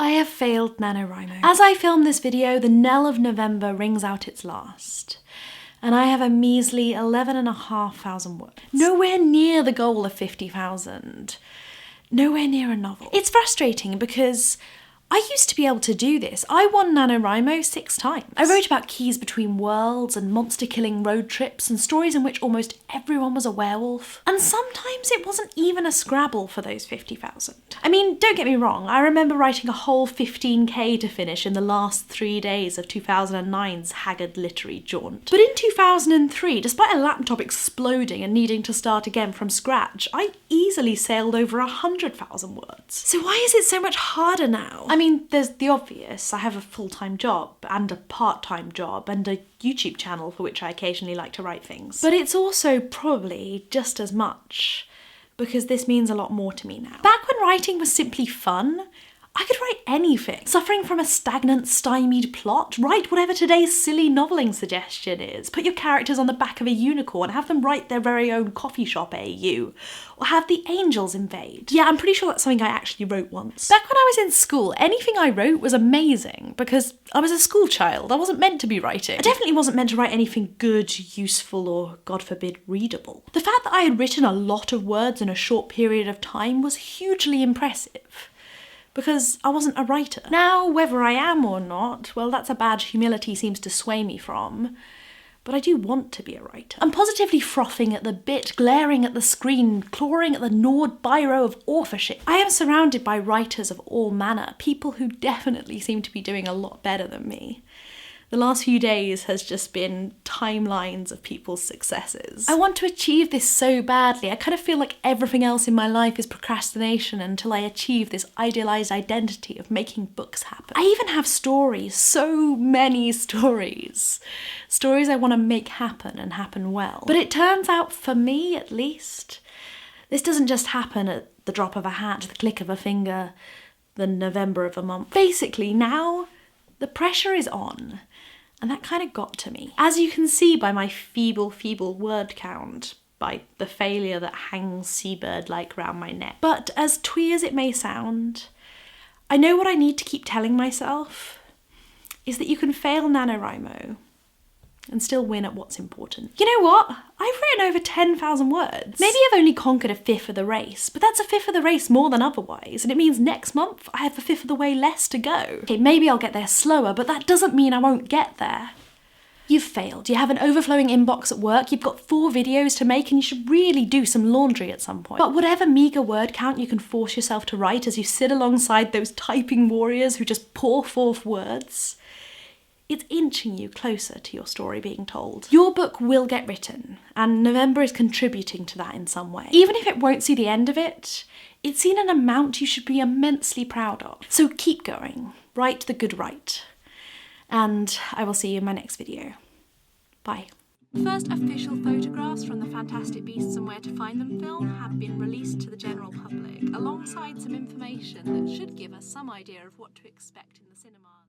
I have failed NaNoWriMo. As I film this video, the knell of November rings out its last, and I have a measly 11,500 words. Nowhere near the goal of 50,000. Nowhere near a novel. It's frustrating because I used to be able to do this. I won NaNoWriMo 6 times. I wrote about keys between worlds and monster-killing road trips and stories in which almost everyone was a werewolf. And sometimes it wasn't even a Scrabble for those 50,000. I mean, don't get me wrong, I remember writing a whole 15k to finish in the last 3 days of 2009's haggard literary jaunt. But in 2003, despite a laptop exploding and needing to start again from scratch, I easily sailed over 100,000 words. So why is it so much harder now? I mean, there's the obvious. I have a full-time job and a part-time job and a YouTube channel for which I occasionally like to write things. But it's also probably just as much because this means a lot more to me now. Back when writing was simply fun, I could write anything. Suffering from a stagnant, stymied plot? Write whatever today's silly novelling suggestion is. Put your characters on the back of a unicorn, have them write their very own coffee shop AU. Or have the angels invade. Yeah, I'm pretty sure that's something I actually wrote once. Back when I was in school, anything I wrote was amazing because I was a school child. I wasn't meant to be writing. I definitely wasn't meant to write anything good, useful, or, God forbid, readable. The fact that I had written a lot of words in a short period of time was hugely impressive, because I wasn't a writer. Now, whether I am or not, well, that's a badge humility seems to sway me from, but I do want to be a writer. I'm positively frothing at the bit, glaring at the screen, clawing at the gnawed biro of authorship. I am surrounded by writers of all manner, people who definitely seem to be doing a lot better than me. The last few days has just been timelines of people's successes. I want to achieve this so badly. I kind of feel like everything else in my life is procrastination until I achieve this idealized identity of making books happen. I even have stories, so many stories. Stories I want to make happen and happen well. But it turns out, for me at least, this doesn't just happen at the drop of a hat, the click of a finger, the November of a month. Basically, now the pressure is on. And that kind of got to me. As you can see by my feeble word count, by the failure that hangs seabird-like round my neck. But as twee as it may sound, I know what I need to keep telling myself is that you can fail NaNoWriMo and still win at what's important. You know what? I've written over 10,000 words. Maybe I've only conquered a fifth of the race, but that's a fifth of the race more than otherwise, and it means next month I have a fifth of the way less to go. Okay, maybe I'll get there slower, but that doesn't mean I won't get there. You've failed. You have an overflowing inbox at work, you've got 4 videos to make, and you should really do some laundry at some point. But whatever meagre word count you can force yourself to write as you sit alongside those typing warriors who just pour forth words, it's inching you closer to your story being told. Your book will get written, and November is contributing to that in some way. Even if it won't see the end of it, it's seen an amount you should be immensely proud of. So keep going, write the good write, and I will see you in my next video. Bye. First official photographs from the Fantastic Beasts and Where to Find Them film have been released to the general public, alongside some information that should give us some idea of what to expect in the cinemas.